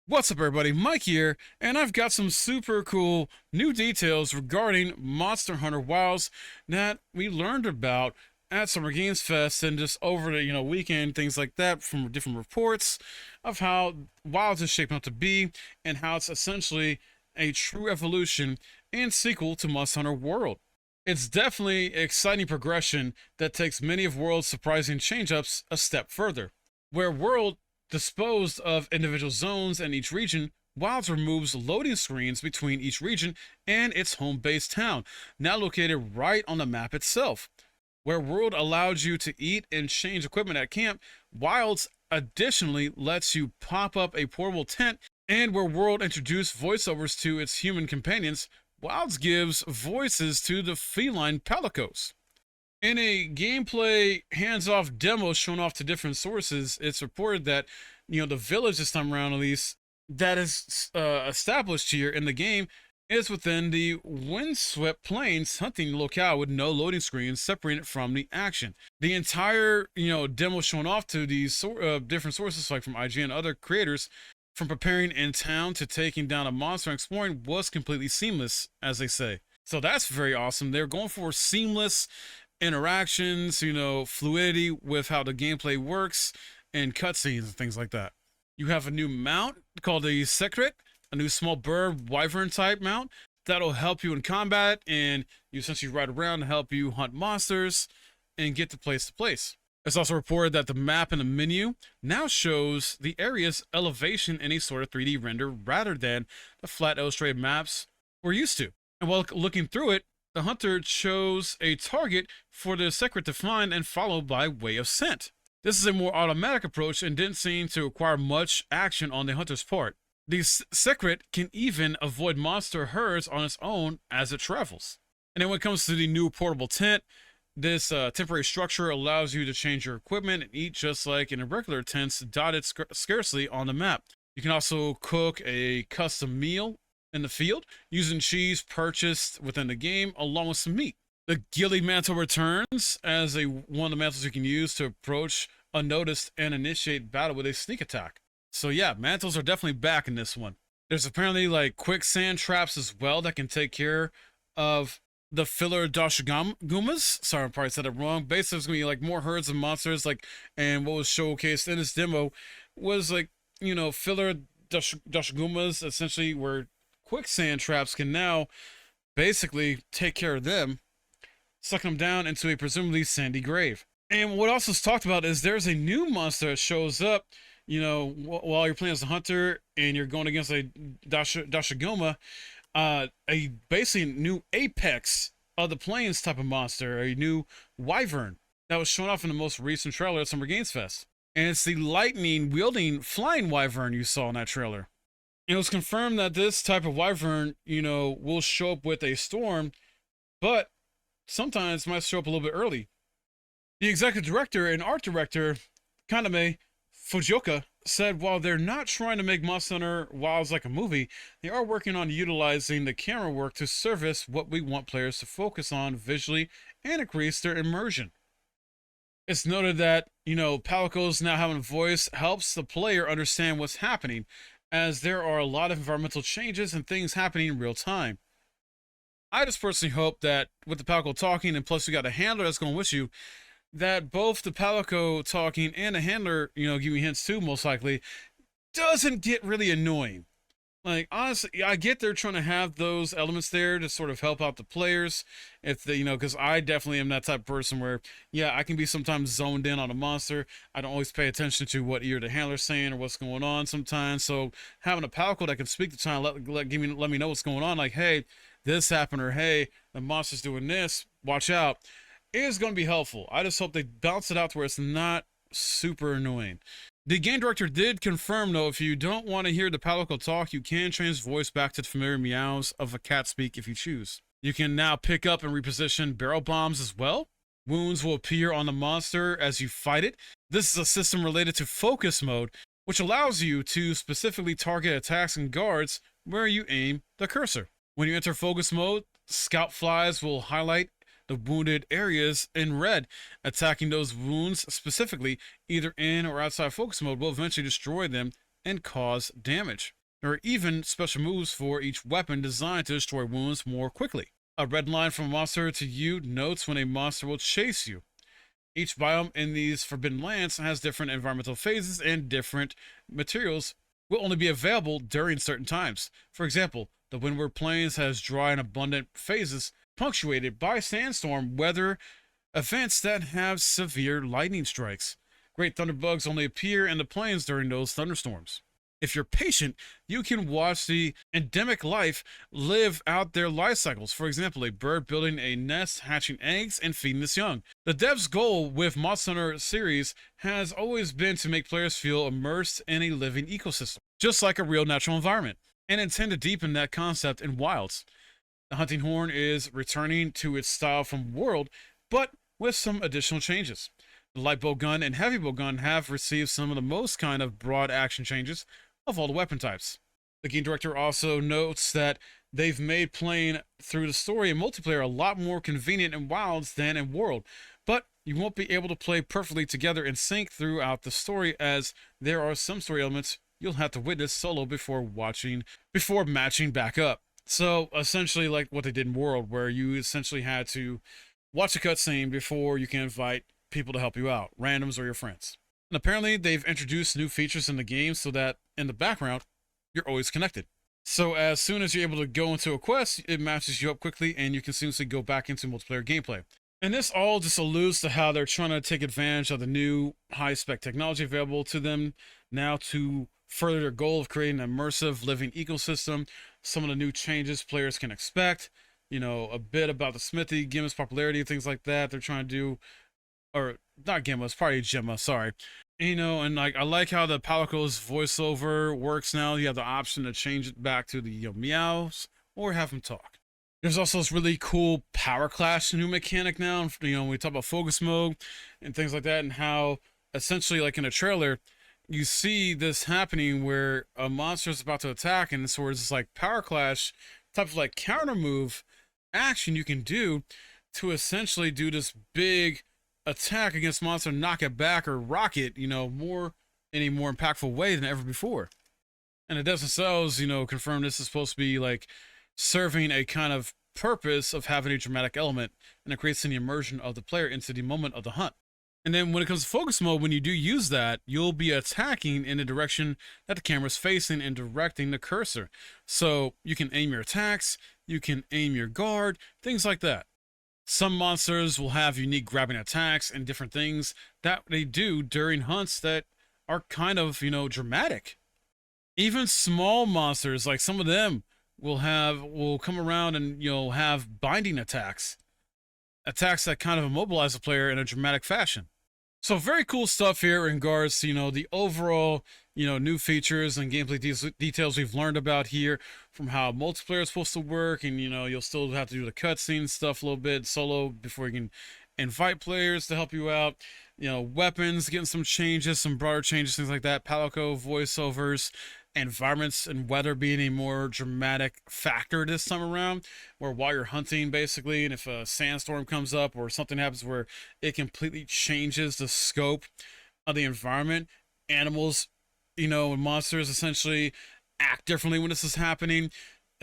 What's up, everybody? Mike here, and I've got some super cool new details regarding Monster Hunter Wilds that we learned about at Summer Games Fest and just over the weekend, things like that, from different reports of how Wilds is shaping up to be and how it's essentially a true evolution and sequel to Monster Hunter World. It's definitely an exciting progression that takes many of World's surprising change-ups a step further. Where World disposed of individual zones in each region, Wilds removes loading screens between each region and its home base town, now located right on the map itself. Where World allowed you to eat and change equipment at camp, Wilds additionally lets you pop up a portable tent, and where World introduced voiceovers to its human companions, Wilds gives voices to the feline palicos. In a gameplay hands-off demo shown off to different sources, it's reported that, the village this time around, at least, that is established here in the game is within the windswept plains hunting locale with no loading screens separated from the action. The entire, demo shown off to these different sources, like from IGN and other creators, from preparing in town to taking down a monster and exploring, was completely seamless, as they say. So that's very awesome. They're going for seamless interactions, fluidity with how the gameplay works and cutscenes and things like that. You have a new mount called the Secret, a new small bird wyvern type mount that'll help you in combat, and you essentially ride around to help you hunt monsters and get to place. It's also reported that the map in the menu now shows the area's elevation in a sort of 3D render rather than the flat illustrated maps we're used to. And while looking through it, the hunter chose a target for the secret to find and follow by way of scent. This is a more automatic approach and didn't seem to require much action on the hunter's part. The secret can even avoid monster herds on its own as it travels. And then when it comes to the new portable tent, this temporary structure allows you to change your equipment and eat just like in a regular tents dotted scarcely on the map. You can also cook a custom meal in the field using cheese purchased within the game along with some meat. The ghillie mantle returns as one of the mantles you can use to approach unnoticed and initiate battle with a sneak attack. So yeah, mantles are definitely back in this one. There's apparently like quicksand traps as well that can take care of the filler Dashagumas. Sorry, I probably said it wrong. Basically, it's gonna be like more herds of monsters, and what was showcased in this demo was filler Dashagumas, essentially where quicksand traps can now basically take care of them, sucking them down into a presumably sandy grave. And what also is talked about is there's a new monster that shows up, while you're playing as a hunter and you're going against a Dashaguma, a basically new apex of the plains type of monster, a new wyvern that was shown off in the most recent trailer at Summer Games Fest. And it's the lightning wielding flying wyvern you saw in that trailer. It was confirmed that this type of wyvern, will show up with a storm, but sometimes might show up a little bit early. The executive director and art director, Kaname Fujioka, said while they're not trying to make Monster Hunter Wilds like a movie, they are working on utilizing the camera work to service what we want players to focus on visually and increase their immersion. It's noted that, Palicos now having a voice helps the player understand what's happening, as there are a lot of environmental changes and things happening in real time. I just personally hope that with the Palico talking, and plus you got a handler that's going with you, that both the Palico talking and the handler, giving hints too, most likely, doesn't get really annoying. Like, honestly, I get they're trying to have those elements there to sort of help out the players. If they, because I definitely am that type of person where, yeah, I can be sometimes zoned in on a monster. I don't always pay attention to what ear the handler's saying or what's going on sometimes. So having a Palico that can speak to try and let me know what's going on, like, hey, this happened, or hey, the monster's doing this, watch out, is going to be helpful. I just hope they bounce it out to where it's not super annoying. The game director did confirm, though, if you don't want to hear the Palico talk, you can change his voice back to the familiar meows of a cat speak if you choose. You can now pick up and reposition barrel bombs as well. Wounds will appear on the monster as you fight it. This is a system related to focus mode, which allows you to specifically target attacks and guards where you aim the cursor. When you enter focus mode, scout flies will highlight the wounded areas in red. Attacking those wounds specifically, either in or outside focus mode, will eventually destroy them and cause damage. There are even special moves for each weapon designed to destroy wounds more quickly. A red line from a monster to you notes when a monster will chase you. Each biome in these Forbidden Lands has different environmental phases, and different materials will only be available during certain times. For example, the Windward Plains has dry and abundant phases punctuated by sandstorm weather events that have severe lightning strikes. Great thunderbugs only appear in the plains during those thunderstorms. If you're patient, you can watch the endemic life live out their life cycles. For example, a bird building a nest, hatching eggs, and feeding its young. The dev's goal with Monster Hunter series has always been to make players feel immersed in a living ecosystem, just like a real natural environment, and intend to deepen that concept in Wilds. The hunting horn is returning to its style from World, but with some additional changes. The light bow gun and heavy bow gun have received some of the most kind of broad action changes of all the weapon types. The game director also notes that they've made playing through the story and multiplayer a lot more convenient in Wilds than in World, but you won't be able to play perfectly together in sync throughout the story, as there are some story elements you'll have to witness solo before matching back up. So essentially like what they did in World, where you essentially had to watch a cutscene before you can invite people to help you out, randoms or your friends. And apparently they've introduced new features in the game so that in the background, you're always connected. So as soon as you're able to go into a quest, it matches you up quickly and you can seamlessly go back into multiplayer gameplay. And this all just alludes to how they're trying to take advantage of the new high-spec technology available to them now to further their goal of creating an immersive living ecosystem. Some of the new changes players can expect, you know, a bit about the smithy, Gemma's popularity, things like that. They're trying to do, or not Gemma, it's probably Gemma, sorry. You know, and like I like how the Palico's voiceover works now. You have the option to change it back to the meows or have him talk. There's also this really cool power clash new mechanic now. You know, when we talk about focus mode and things like that, and how essentially like in a trailer, you see this happening where a monster is about to attack, and so it's this like power clash type of like counter move action you can do to essentially do this big attack against monster, knock it back or rock it, you know, in a more impactful way than ever before. And the devs themselves, you know, confirm this is supposed to be like serving a kind of purpose of having a dramatic element, and it creates an immersion of the player into the moment of the hunt. And then when it comes to focus mode, when you do use that, you'll be attacking in the direction that the camera's facing and directing the cursor. So you can aim your attacks, you can aim your guard, things like that. Some monsters will have unique grabbing attacks and different things that they do during hunts that are kind of, you know, dramatic. Even small monsters, like some of them will come around and, you know, have binding attacks that kind of immobilize the player in a dramatic fashion. So very cool stuff here in regards to, you know, the overall, you know, new features and gameplay details we've learned about here, from how multiplayer is supposed to work, and, you know, you'll still have to do the cutscene stuff a little bit solo before you can invite players to help you out. You know, weapons, getting some changes, some broader changes, things like that. Palico voiceovers, environments and weather being a more dramatic factor this time around, where while you're hunting basically, and if a sandstorm comes up or something happens where it completely changes the scope of the environment, animals, you know, and monsters essentially act differently when this is happening.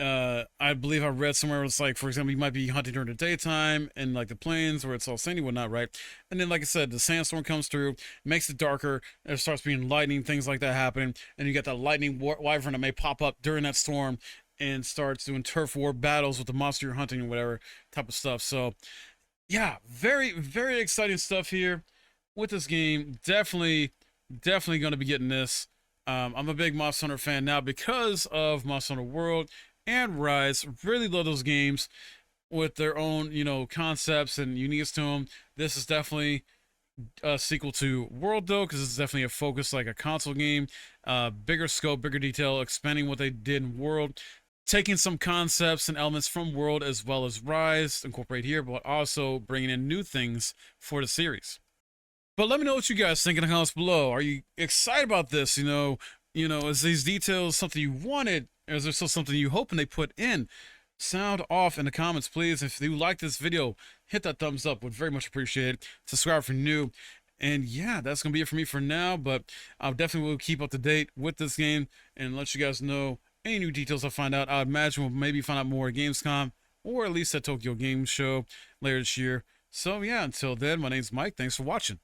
I believe I read somewhere it's like, for example, you might be hunting during the daytime in like the plains where it's all sandy and whatnot, right? And then, like I said, the sandstorm comes through, makes it darker, there starts being lightning, things like that happening, and you get that lightning wyvern that may pop up during that storm and starts doing turf war battles with the monster you're hunting or whatever type of stuff. So yeah, very, very exciting stuff here with this game. Definitely going to be getting this. I'm a big Monster Hunter fan now because of Monster Hunter World and Rise. Really love those games with their own, you know, concepts and uniqueness to them. This is definitely a sequel to World, though, because it's definitely a focus like a console game. Bigger scope, bigger detail, expanding what they did in World, taking some concepts and elements from World as well as Rise, incorporate here, but also bringing in new things for the series. But let me know what you guys think in the comments below. Are you excited about this? You know, is these details something you wanted? Or is there still something you hoping they put in? Sound off in the comments, please. If you like this video, hit that thumbs up. Would very much appreciate it. Subscribe if you're new. And yeah, that's gonna be it for me for now. But I'll definitely will keep up to date with this game and let you guys know any new details I find out. I imagine we'll maybe find out more at Gamescom or at least at Tokyo Game Show later this year. So yeah, until then, my name's Mike. Thanks for watching.